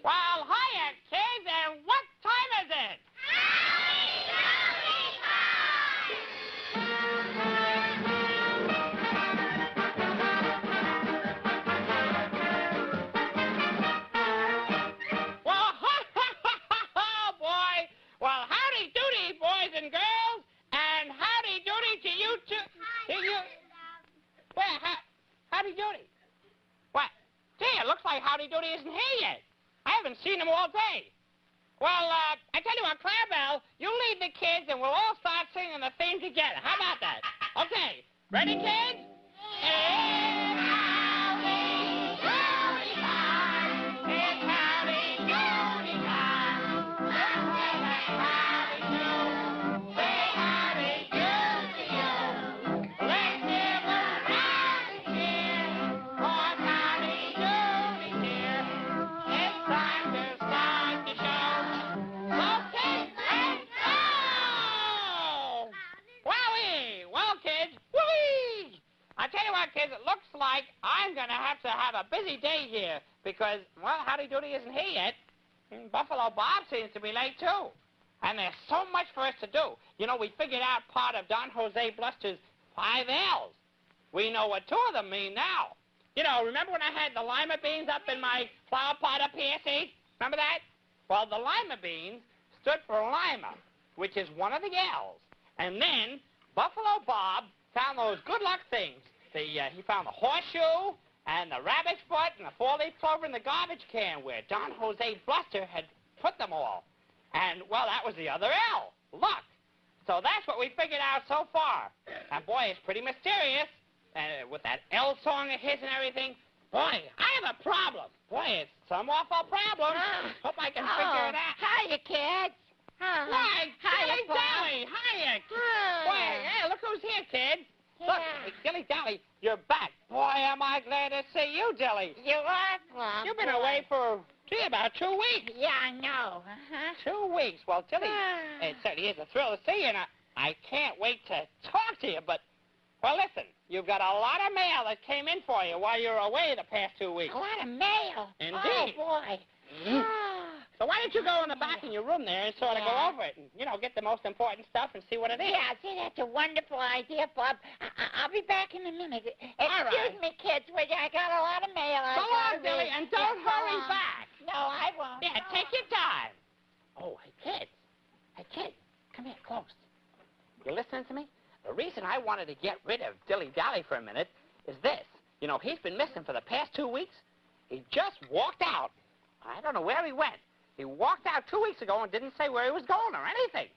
Well, hiya, kids, and what time is it? Well, oh, boy. Well, howdy doody, boys and girls, and howdy doody to you too. To you. Well, howdy doody. What? Gee, it looks like howdy doody isn't here yet. I haven't seen him all day. Well, I tell you what, Clarabelle, you lead the kids and we'll all start singing the theme together. How about that? Okay. Ready, kids? It's howdy doody time. It's howdy doody time. Let's say howdy do. Say howdy do to you. Let's give a round of cheers. For howdy doody here. It's time to start the show. Okay, let's go! Wowie! Well, kids, whee! I tell you what, kids, it looks like I'm going to have a busy day here because, well, Howdy Doody isn't here yet. Buffalo Bob seems to be late, too. And there's so much for us to do. You know, we figured out part of Don Jose Bluster's 5 L's. We know what 2 of them mean now. You know, remember when I had the lima beans up in my flower pot up here, see? Remember that? Well, the lima beans stood for Lima, which is one of the L's. And then Buffalo Bob found those good luck things. He found the horseshoe and the rabbit's foot and the 4-leaf clover in the garbage can where Don Jose Bluster had put them all. And, well, that was the other L, luck. So that's what we figured out so far. And, boy, it's pretty mysterious. And with that L song of his and everything, boy, I have a problem. Boy, it's some awful problem. Hope I can figure it out. Hiya, kids. Why, Dilly Dally, hiya. Boy, hey, look who's here, kid. Look, Dilly Dally, you're back. Boy, am I glad to see you, Dilly. You are, Bob. You've been away for, gee, about 2 weeks. Yeah, I know. 2 weeks. Well, Dilly, it certainly is a thrill to see you, and I can't wait to talk to you, but, well, listen, you've got a lot of mail that came in for you while you were away the past 2 weeks. A lot of mail. Indeed. Oh, boy. So why don't you go in the back in your room there and sort of go over it and, you know, get the most important stuff and see what it is. Yeah, see, that's a wonderful idea, Bob. I'll be back in a minute. Excuse me, kids, I got a lot of mail. Go on, Billy, and don't hurry back. No, I won't. Yeah, take your time. Oh, hey, kids, come here, close. You listening to me? The reason I wanted to get rid of Dilly Dally for a minute is this. You know, he's been missing for the past 2 weeks. He just walked out. I don't know where he went. He walked out 2 weeks ago and didn't say where he was going or anything.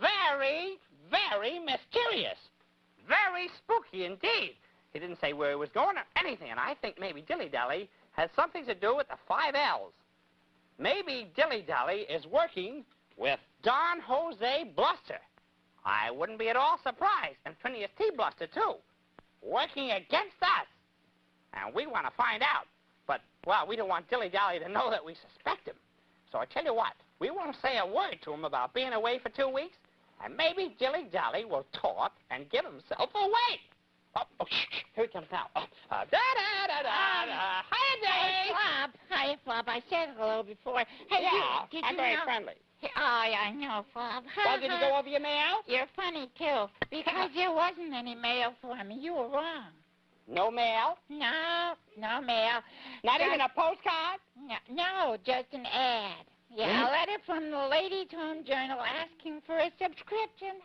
Very, very mysterious. Very spooky indeed. He didn't say where he was going or anything, and I think maybe Dilly Dally has something to do with the 5 L's. Maybe Dilly Dally is working with Don Jose Bluster. I wouldn't be at all surprised. And Phineas T. Bluster, too. Working against us. And we want to find out. But, well, we don't want Dilly Dally to know that we suspect him. So I tell you what, we won't say a word to him about being away for 2 weeks, and maybe Dilly Dally will talk and give himself away. Oh, shh, here he comes now. Da-da-da-da-da. Hiya, Dilly. Hi, Bob. I said hello before. Hey, yeah, did I'm you very know? friendly. Oh, yeah, I know, Bob. Well, did you go over your mail? You're funny, too, because there wasn't any mail for me. You were wrong. No mail? No mail. Not even a postcard? No, just an ad. Yeah, a letter from the Ladies' Home Journal asking for a subscription.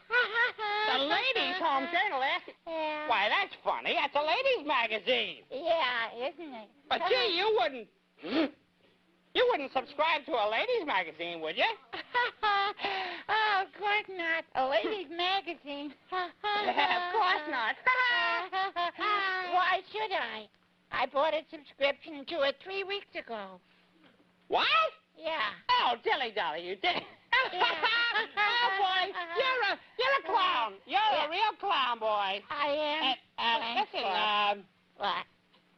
The Ladies' Home Journal asking? Yeah. Why, that's funny. That's a ladies' magazine. Yeah, isn't it? But, gee, you wouldn't subscribe to a ladies' magazine, would you? Oh, of course not. A ladies' magazine. Of course not. Why should I? I bought a subscription to it 3 weeks ago. What? Yeah. Oh, Dilly Dally, you did. Yeah. Oh, boy, you're a clown. You're a real clown, boy. I am. Listen, What?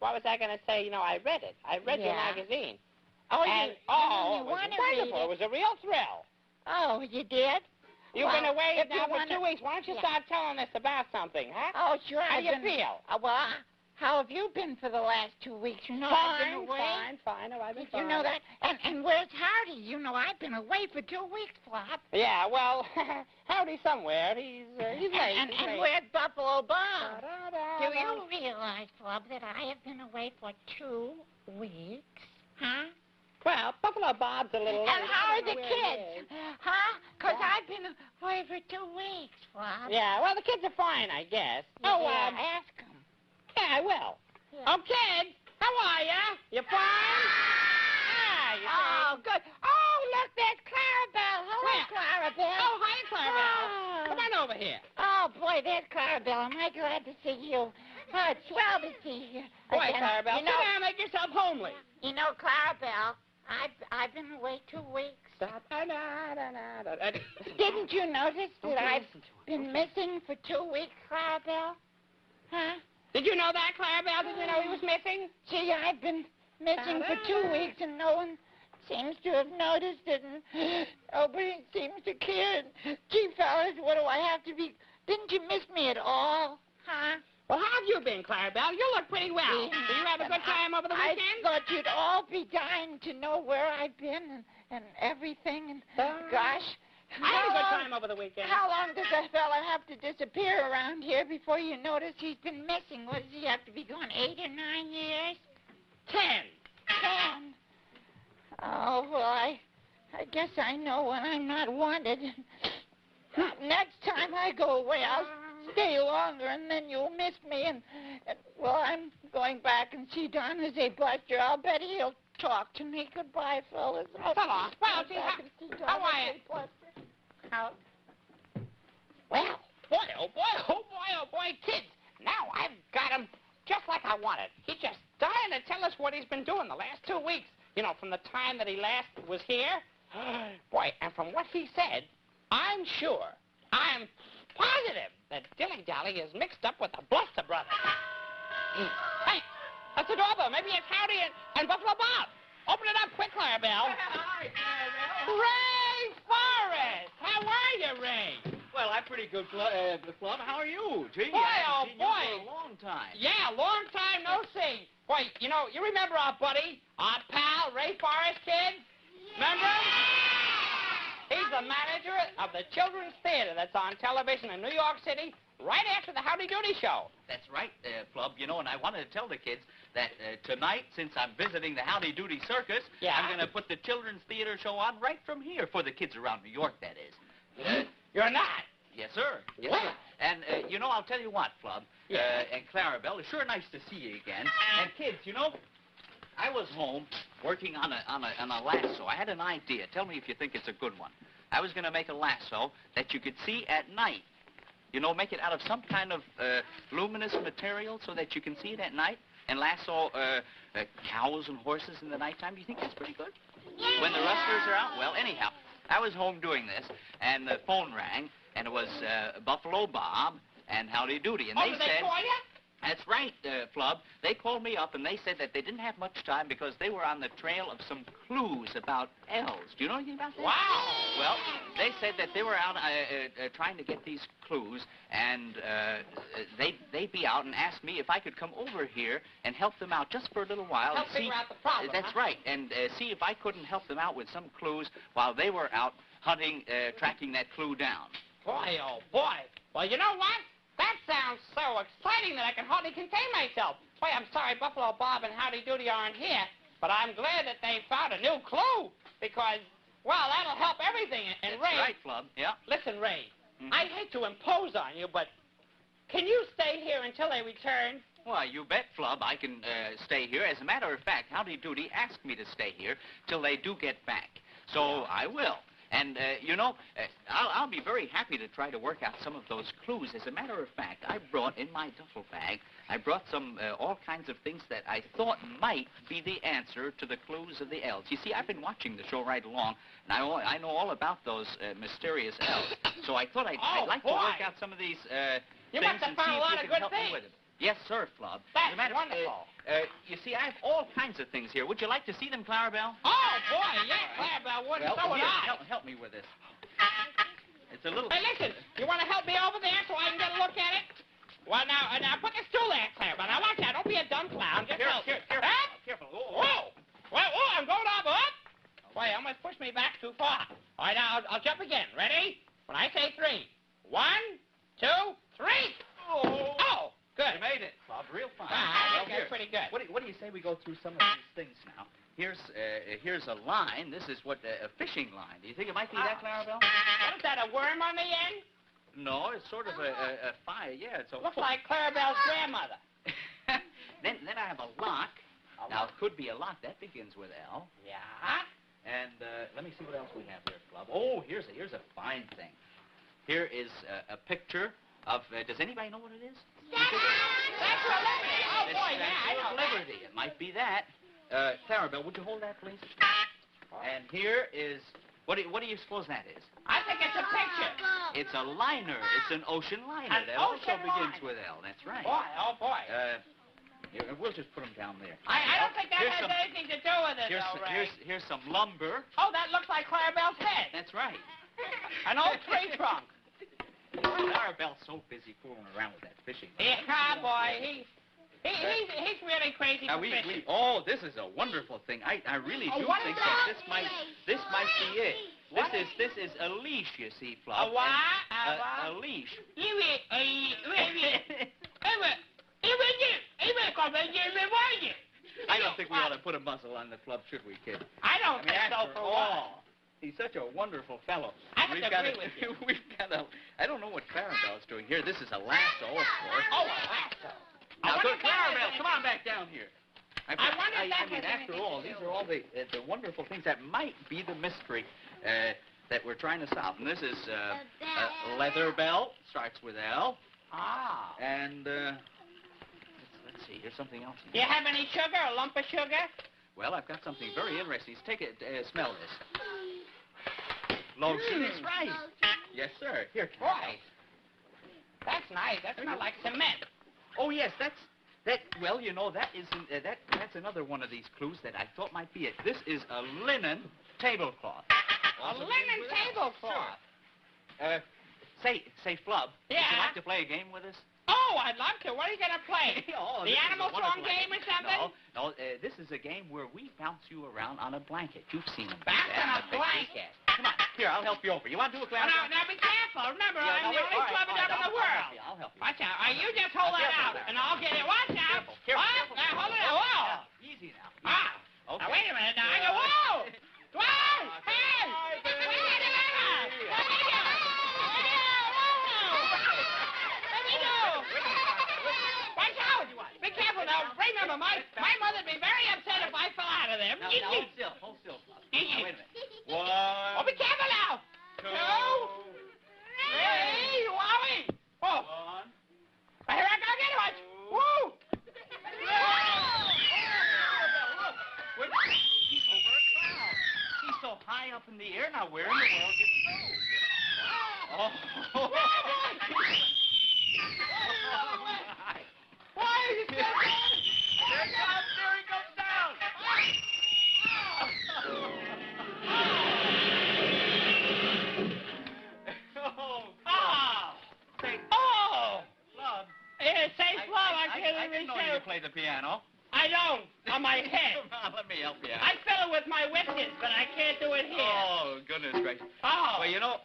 what was I going to say? You know, I read it. I read your magazine. Oh, and, you it was want to wonderful. read it? It was a real thrill. Oh, you did? You've been away if now you for 2 weeks. Why don't you start telling us about something, huh? Oh, sure. How do you feel? Well, how have you been for the last 2 weeks? You know, I've been away. Fine. Oh, I've been fine. You know that? And where's Howdy? You know, I've been away for 2 weeks, Flop. Yeah, well, Howdy's somewhere. He's late. And where's Buffalo Bob? Da-da-da-da. Do you realize, Flop, that I have been away for 2 weeks? Huh? Well, Buffalo Bob's a little late. And how I are don't the know where he kids? is. Huh? Because Yeah. I've been away for 2 weeks, Flop. Yeah, well, the kids are fine, I guess. Ask them. Yeah, I will. Yeah. Oh, kids, how are ya? You fine? You Oh, good. Oh, look, there's Clarabelle. Hello, Where? Clarabelle. Oh, hi, Clarabelle. Oh. Come on over here. Oh, boy, there's Clarabelle. Am I glad to see you? Oh, it's swell to see you. Boy, again. Clarabelle, You know, sit down, make yourself homely. you know, Clarabelle, I've been away 2 weeks. Da-da-da-da-da-da. Didn't you notice that Okay, I've listen to him. been missing for 2 weeks, Clarabelle? Huh? Did you know that, Clarabelle? Did you know he was missing? Gee, I've been missing for 2 weeks, and no one seems to have noticed it, and nobody seems to care. Gee, fellas, what do I have to be? Didn't you miss me at all? Huh? Well, how have you been, Clarabelle? You look pretty well. Yeah. Did you have a good time over the I weekend? thought you'd all be dying to know where I've been and everything, and gosh. I had a good how long- time over the weekend. How long does a fella have to disappear around here before you notice he's been missing? What does he have to be gone, 8 or 9 years? 10. 10. Oh, well, I guess I know when I'm not wanted. Next time I go away, I'll stay longer, and then you'll miss me. And well, I'm going back and see Don as a Buster. I'll bet he'll talk to me. Goodbye, fellas. So long. Well, gee, back and see Don how are as you? a Buster. How? Well, boy, oh boy, kids. Now I've got him just like I wanted. He's just dying to tell us what he's been doing the last 2 weeks. You know, from the time that he last was here. Boy, and from what he said, I'm positive that Dilly Dally is mixed up with the Bluster brothers. Hey, that's the doorbell. Maybe it's Howdy and Buffalo Bob. Open it up quick, Clarabelle. Hi, Clarabelle. Ray Forrest! How are you, Ray? Well, I'm pretty good, Club. How are you? Gee, Boy, I oh, haven't seen boy. you for a long time. Yeah, long time no see. Boy, you know, you remember our buddy, our pal, Ray Forrest, kid? Remember him? He's the manager of the Children's Theater that's on television in New York City right after the Howdy Doody show. That's right, Flub. You know, and I wanted to tell the kids that tonight, since I'm visiting the Howdy Doody Circus, Yeah. I'm going to put the Children's Theater show on right from here for the kids around New York, that is. You're not. Yes, sir. Yes, Well. sir. And, you know, I'll tell you what, Flub, Yeah. and Clarabelle, it's sure nice to see you again. And, kids, you know, I was home working on a lasso. I had an idea. Tell me if you think it's a good one. I was going to make a lasso that you could see at night. You know, make it out of some kind of luminous material so that you can see it at night and lasso cows and horses in the nighttime. Do you think that's pretty good? When the rustlers are out? Well, anyhow, I was home doing this, and the phone rang, and it was Buffalo Bob and Howdy Doody. And Oh, they did said... they call you? That's right, Flub. They called me up, and they said that they didn't have much time because they were on the trail of some clues about elves. Do you know anything about that? Wow. Well, they said that they were out trying to get these clues, and they'd be out and asked me if I could come over here and help them out just for a little while. Help and see, figure out the problem, That's huh? right, and see if I couldn't help them out with some clues while they were out hunting, tracking that clue down. Boy, oh, boy. Well, you know what? That sounds so exciting that I can hardly contain myself. Boy, I'm sorry Buffalo Bob and Howdy Doody aren't here, but I'm glad that they found a new clue because, well, that'll help everything. And That's Ray, right, Flub. Yeah. listen, Ray, Mhm. I hate to impose on you, but can you stay here until they return? Why, you bet, Flub. I can stay here. As a matter of fact, Howdy Doody asked me to stay here till they do get back. So I will. And, you know, I'll be very happy to try to work out some of those clues. As a matter of fact, I brought in my duffel bag, I brought some, all kinds of things that I thought might be the answer to the clues of the elves. You see, I've been watching the show right along, and I know all about those mysterious elves. So I thought I'd like to work boy. out some of these You things must have and found see a if lot you of can good help me things. with them. Yes, sir, Flub. That's As a matter wonderful. you see, I have all kinds of things here. Would you like to see them, Clarabelle? Oh, boy, yeah, Clarabelle would, and so would here, I. help me with this. It's a little... Hey, listen, you want to help me over there so I can get a look at it? Well, now put the stool there, Clarabelle. Now watch out. Don't be a dumb clown. Just Careful, careful, Up. careful. Whoa. Well, I'm going up. Boy, you almost pushed me back too far. All right, now I'll jump again. Ready? When I say 3. 1, 2, 3. Oh, good. You made it, Bob. Real fine. I think that's pretty good. What do you say we go through some of these things now? Here's a line. This is what a fishing line. Do you think it might be that, Clarabelle? What is that, a worm on the end? No, it's sort of a fire. Yeah, it's a. Looks like Clarabelle's grandmother. Then I have a lock. Now, it could be a lock. That begins with L. Yeah? And let me see what else we have here, Club. Oh, here's a fine thing. Here is a picture of, does anybody know what it is? Statue of Liberty. Oh, boy, yeah, I Statue know of that. Liberty. It might be that. Clarabelle, would you hold that, please? And here is, what do you suppose that is? I think it's a picture. It's a liner. It's an ocean liner. An That also ocean begins liner. with L. That's right. Boy, oh, boy. We'll just put them down there. I don't think that Here's has some- anything to do with it, though, Ray. Here's some lumber. Oh, that looks like Clarabelle's head. That's right. An old tree trunk. Clarabelle's so busy fooling around with that fishing. Yeah, boy, he's really crazy for fishing. This is a wonderful thing. I really Oh, do what think is that that? this might be it. What This is a leash, you see, Fluff. A what? A leash. I don't think we ought to put a muzzle on the club, should we, kid? I don't think so after for all, he's such a wonderful fellow. I have to agree with you. We've got a. I don't know what Clarabelle's doing here. This is a lasso, of course. Oh, a lasso. Now, wonder good, if that has Clarabelle, any- come on back down here. I wonder if that mean, has after anything all, to these do are all the wonderful things that might be the mystery that we're trying to solve. And this is a leather belt, starts with L. Ah. And let's see, here's something else. Do you have any sugar, a lump of sugar? Well, I've got something very interesting. Take it, smell this. Lotion is right. Yes, sir. Here, Boy. That's nice. That smells like cement. Oh, yes, that. Well, you know, that isn't. That's another one of these clues that I thought might be it. This is a linen tablecloth. A linen tablecloth. Sure. Say, Flub. Yeah? Would you like to play a game with us? Oh, I'd love to. What are you going to play? Oh, The this is animal a wonderful song game or something? No. This is a game where we bounce you around on a blanket. You've seen them. do Bounce that on a in the pictures. blanket. Come on. Here, I'll help you over. You want to do it, Oh, Clarabelle? now be careful. Remember, I'm the only club in the world. I'll help you. Watch out. You just hold that out, and I'll get it. Watch out. Careful. Now, hold it out. Whoa. Easy now. Ah. Okay. Now, wait a minute. Now, I go, whoa. Whoa. Hey. Watch out. Be careful now. Remember, my mother'd be very upset if I fell out of there. Now, hold still. Hold still. Now, wait a minute. One. Oh, be careful now. 2, 3. Wowie. Oh. One. Here I go again. Watch. Woo. Look. He's over a cloud. He's so high up in the air now. Where in the world did he go? Oh. Why is he still going? There he goes down. Say, Flub. Say Flub. I didn't know you played the piano. I don't. On my head. Come on, let me help you out. I fill it with my whiskers, but I can't do it here. Oh, goodness gracious. Oh. Well, you know,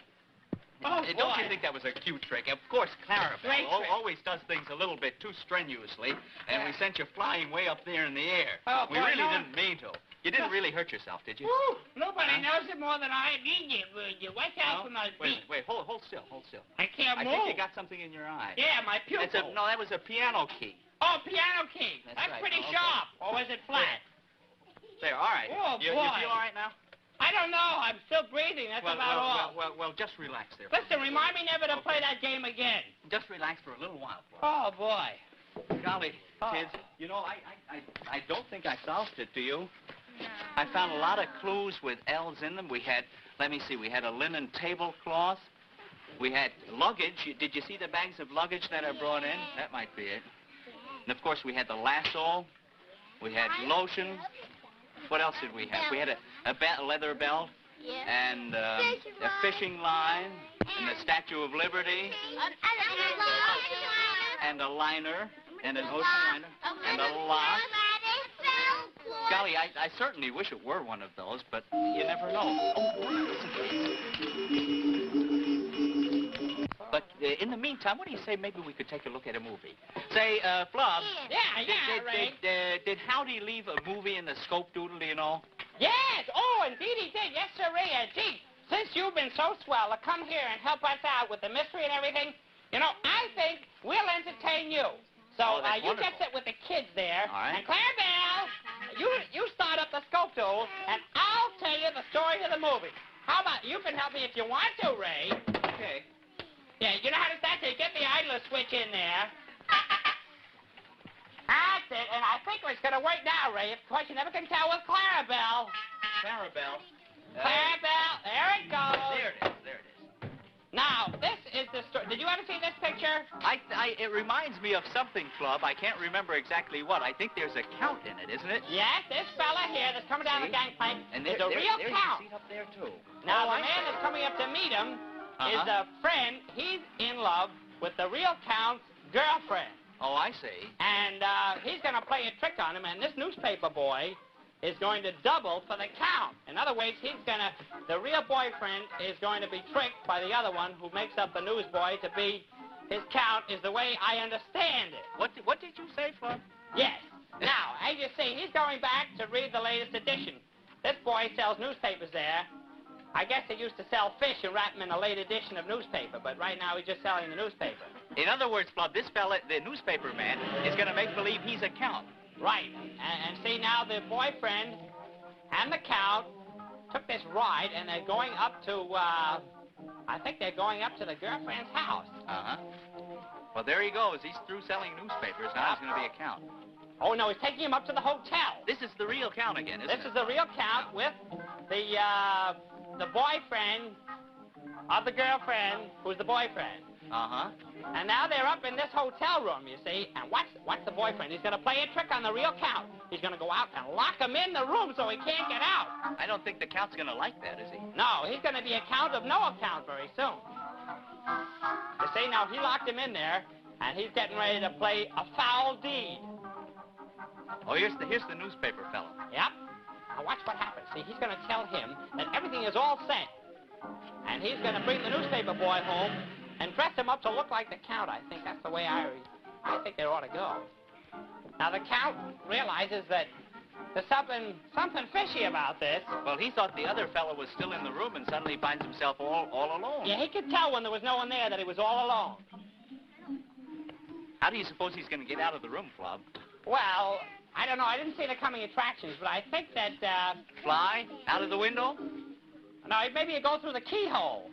Oh, don't boy. you think that was a cute trick? Of course, Clarabelle Great trick. always does things a little bit too strenuously, and we sent you flying way up there in the air. Oh, we boy, really no. didn't mean to. You didn't really hurt yourself, did you? Woo. Nobody Huh? knows it more than I need it, would you? Watch out for my Wait, feet. hold still. I can't I move. think you got something in your eye. Yeah, my pupil. No, that was a piano key. Oh, piano key. That's That's right. pretty Okay. sharp. Or was it flat? There, all right. Oh, you boy. feel all right now? I don't know. I'm still breathing. That's about all. Well, just relax there. for a Listen, minute. remind me never to play that game again. Just relax for a little while. Flora. Oh, boy. Golly, Oh. kids, you know, I don't think I solved it, do you? I found a lot of clues with L's in them. We had, let me see, we had a linen tablecloth. We had luggage. Did you see the bags of luggage that I brought in? That might be it. And, of course, we had the lasso. We had lotion. What else did we have? We had a leather belt and a fishing line and the Statue of Liberty. and a liner, and an ocean liner, and a lock. Golly, I certainly wish it were one of those, but you never know. But in the meantime, what do you say maybe we could take a look at a movie? Say, Flub. Yeah, Did Howdy leave a movie in the scope doodle, do you know? Yes. Oh, indeed he did. Yes, sir. Gee, since you've been so swell to come here and help us out with the mystery and everything, you know, I think we'll entertain you. So you just sit with the kids there. All right. And Clarabelle, you start up the scope tool, and I'll tell you the story of the movie. How about you can help me if you want to, Ray? Okay. Yeah, you know how to start? So you get the idler switch in there. That's it, and I think it's going to work now, Ray. Of course, you never can tell with Clarabelle. Clarabelle. Clarabelle, there it goes. There it is. Now, this is the story. Did you ever see this picture? It reminds me of something, Flub. I can't remember exactly what. I think there's a count in it, isn't it? Yes, this fella here that's coming down the gangplank is a real there's count. a seat up there, too. Now, the man that's coming up to meet him is a friend. He's in love with the real count's girlfriend. Oh, I see. And he's going to play a trick on him, and this newspaper boy is going to double for the count. In other words, the real boyfriend is going to be tricked by the other one who makes up the newsboy to be his count, is the way I understand it. What did you say, Flub? Yes. Now, as you see, he's going back to read the latest edition. This boy sells newspapers there. I guess they used to sell fish and wrap them in a late edition of newspaper, but right now he's just selling the newspaper. In other words, Flub, this fella, the newspaper man, is going to make believe he's a count. Right. And see, now the boyfriend and the count took this ride, and they're going up to, I think they're going up to the girlfriend's house. Uh-huh. Well, there he goes. He's through selling newspapers. Now he's going to be a count. Oh, no, he's taking him up to the hotel. This is the real count again, isn't it? This is the real count with the boyfriend of the girlfriend who's the boyfriend. Uh-huh. And now they're up in this hotel room, you see, and what's the boyfriend? He's going to play a trick on the real count. He's going to go out and lock him in the room so he can't get out. I don't think the count's going to like that, is he? No, he's going to be a count of no account very soon. You see, now he locked him in there, and he's getting ready to play a foul deed. Oh, here's the newspaper fellow. Yep. Now watch what happens. See, he's going to tell him that everything is all set. And he's going to bring the newspaper boy home and dress him up to look like the count. I think that's the way I think they ought to go. Now, the count realizes that there's something fishy about this. Well, he thought the other fellow was still in the room and suddenly finds himself all alone. Yeah, he could tell when there was no one there that he was all alone. How do you suppose he's going to get out of the room, Flub? Well, I don't know. I didn't see the coming attractions, but I think that, Fly? Out of the window? No, maybe you go through the keyhole.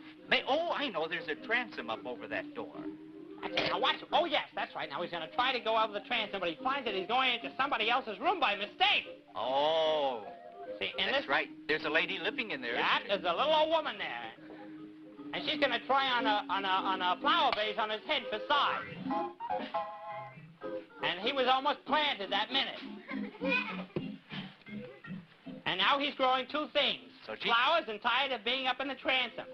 Oh, I know. There's a transom up over that door. Now watch. Oh, yes, that's right. Now he's going to try to go over the transom, but he finds that he's going into somebody else's room by mistake. Oh. See, and that's right. There's a lady living in there, yeah, isn't there? There's a little old woman there. And she's going to try on a flower vase on his head for size. And he was almost planted that minute. And now he's growing two things. Flowers and tired of being up in the transom.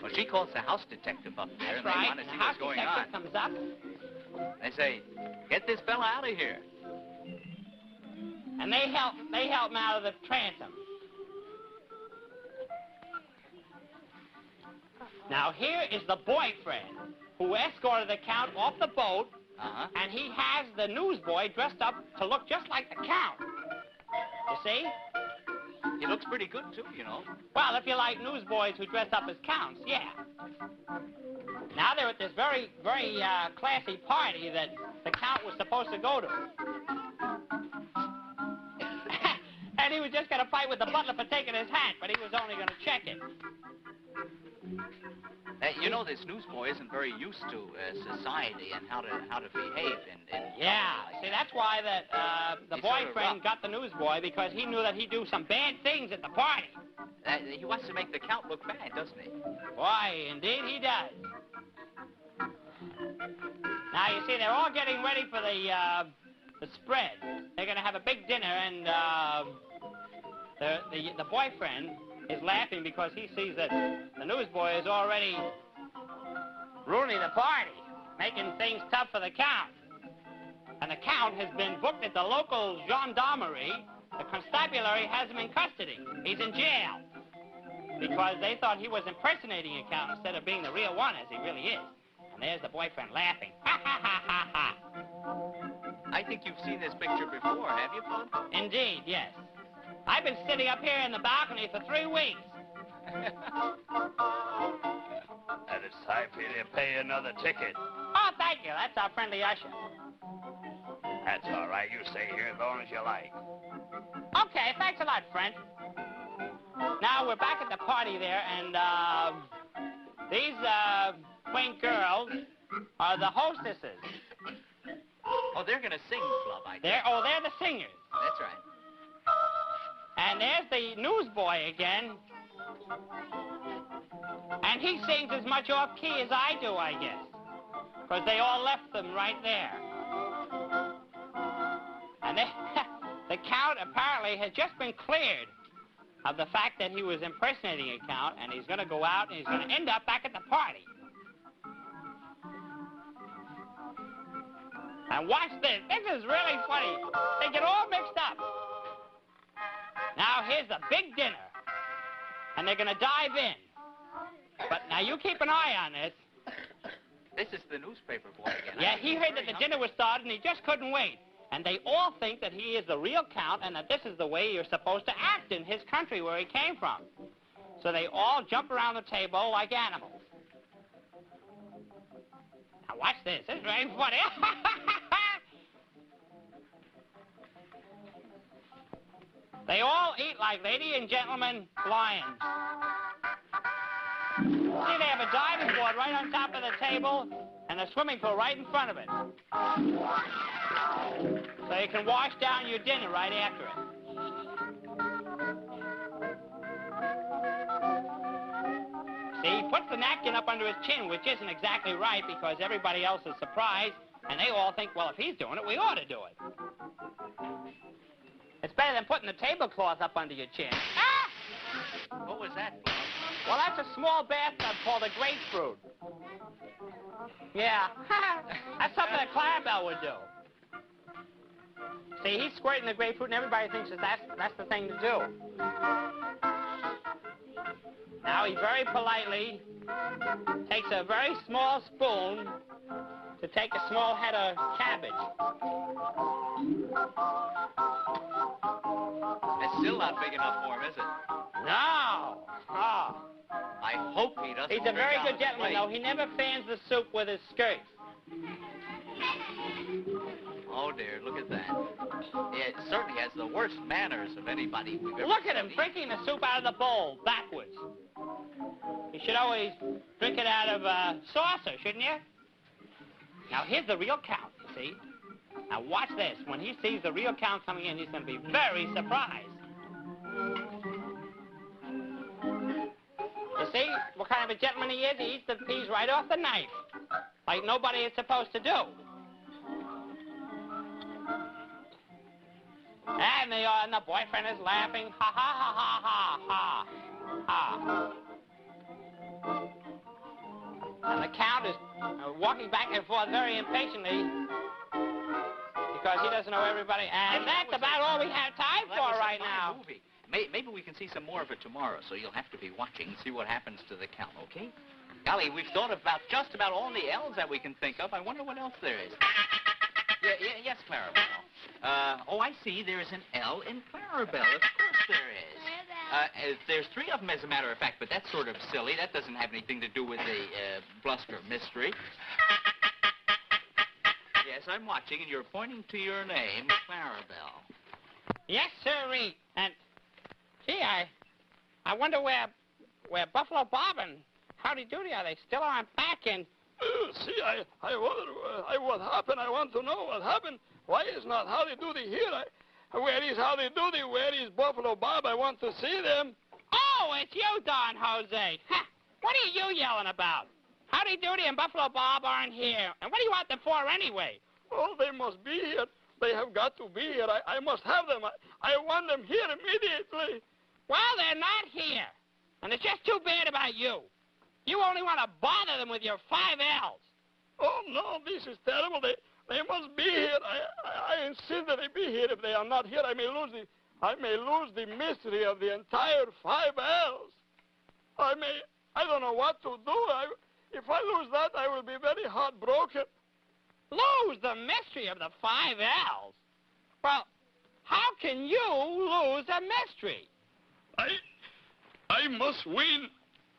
Well, she calls the house detective up there, That's right. and they want to see what's going on. The house detective comes up. They say, get this fella out of here. And they help him out of the transom. Now, here is the boyfriend who escorted the count off the boat, and he has the newsboy dressed up to look just like the count. You see? He looks pretty good, too, you know. Well, if you like newsboys who dress up as counts, yeah. Now they're at this very, very classy party that the count was supposed to go to. And he was just going to fight with the butler for taking his hat, but he was only going to check it. You know, this newsboy isn't very used to society and how to behave. Yeah, see, that's why the boyfriend got the newsboy, because he knew that he'd do some bad things at the party. He wants to make the count look bad, doesn't he? Why, indeed he does. Now, you see, they're all getting ready for the spread. They're going to have a big dinner, and the boyfriend is laughing because he sees that the newsboy is already ruining the party. making things tough for the Count. And the Count has been booked at the local gendarmerie. The constabulary has him in custody. He's in jail. Because they thought he was impersonating a Count instead of being the real one, as he really is. And there's the boyfriend laughing. Ha, ha, ha, ha, ha. I think you've seen this picture before, have you, Bud? Indeed, yes. I've been sitting up here in the balcony for 3 weeks. And it's time for you to pay another ticket. Oh, thank you. That's our friendly usher. That's all right. You stay here as long as you like. Okay, thanks a lot, friend. Now, we're back at the party there, and, these, quaint girls are the hostesses. Oh, they're going to sing, Flub, I think. They're the singers. That's right. And there's the newsboy again. And he sings as much off-key as I do, I guess. Because they all left them right there. And the Count apparently had just been cleared of the fact that he was impersonating a Count, and he's going to go out and he's going to end up back at the party. And watch this. This is really funny. They get all mixed up. Now, here's the big dinner. And they're going to dive in. But now you keep an eye on this. This is the newspaper boy again. Yeah, he heard that the dinner was started, and he just couldn't wait. And they all think that he is the real Count and that this is the way you're supposed to act in his country where he came from. So they all jump around the table like animals. Now, watch this. This is very funny. They all eat like lady and gentlemen lions. See, they have a diving board right on top of the table and a swimming pool right in front of it. So you can wash down your dinner right after it. See, he puts the napkin up under his chin, which isn't exactly right because everybody else is surprised, and they all think, well, if he's doing it, we ought to do it. It's better than putting the tablecloth up under your chin. Ah! What was that, Bob? Well, that's a small bathtub called a grapefruit. Yeah. That's something that Clarabelle would do. See, he's squirting the grapefruit, and everybody thinks that that's the thing to do. Now, he very politely takes a very small spoon to take a small head of cabbage. It's still not big enough for him, is it? No. Oh. I hope he doesn't. He's a very good gentleman, though. He never fans the soup with his skirt. Oh, dear, look at that. It certainly has the worst manners of anybody we've ever Look at him studied. drinking the soup out of the bowl, backwards. You should always drink it out of a saucer, shouldn't you? Now, here's the real Count, you see. Now, watch this. When he sees the real Count coming in, he's going to be very surprised. You see what kind of a gentleman he is? He eats the peas right off the knife, like nobody is supposed to do. And the boyfriend is laughing. Ha, ha, ha, ha, ha, ha, ha. And the Count is walking back and forth very impatiently because he doesn't know everybody. And that's about all we have time for right now. Movie. Maybe we can see some more of it tomorrow, so you'll have to be watching and see what happens to the Count, okay? Golly, we've thought about just about all the L's that we can think of. I wonder what else there is. Yes, Clarabelle. Oh, I see. There's an L in Clarabelle. Of course there is. There's 3 of them, as a matter of fact, but that's sort of silly. That doesn't have anything to do with the bluster mystery. Yes, I'm watching, and you're pointing to your name, Clarabelle. Yes, sirree. And, gee, I wonder where Buffalo Bob and Howdy Doody are. They still aren't back in. See, I wonder what happened. I want to know what happened. Why is not Howdy Doody here? Where is Howdy Doody? Where is Buffalo Bob? I want to see them. Oh, it's you, Don Jose. Ha! What are you yelling about? Howdy Doody and Buffalo Bob aren't here. And what do you want them for anyway? Oh, they must be here. They have got to be here. I must have them. I want them here immediately. Well, they're not here. And it's just too bad about you. You only want to bother them with your 5 L's. Oh, no, this is terrible. They must be here. I insist that they be here. If they are not here, I may lose the mystery of the entire 5 L's. I don't know what to do. If I lose that, I will be very heartbroken. Lose the mystery of the 5 L's? Well, how can you lose a mystery? I must win.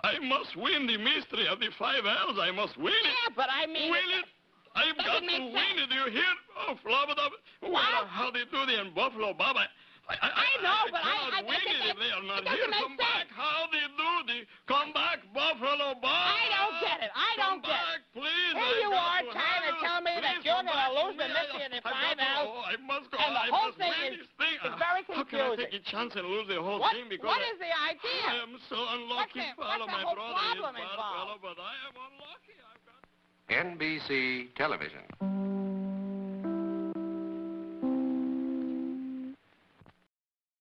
I must win the mystery of the 5 L's. I must win it. Yeah, but I mean... Win it. I've got to win it. Do you hear? Oh, flabba-dabba. Well, Howdy Doody and Buffalo Bob. I know, but I cannot win it if they are not it here. doesn't Come make back, sense. Howdy Doody. Come back, Buffalo Bob. I don't get it. I don't get back, it. Please. Here you are trying to tell me that you're going to lose the mystery of the 5 L's. Oh, I must go. And the whole thing is very How can I confusing. take a chance and lose the whole thing? Because What is the idea? I am so unlucky, fellow. What's the My whole brother is problem bad involved? fellow, but I am unlucky. NBC Television.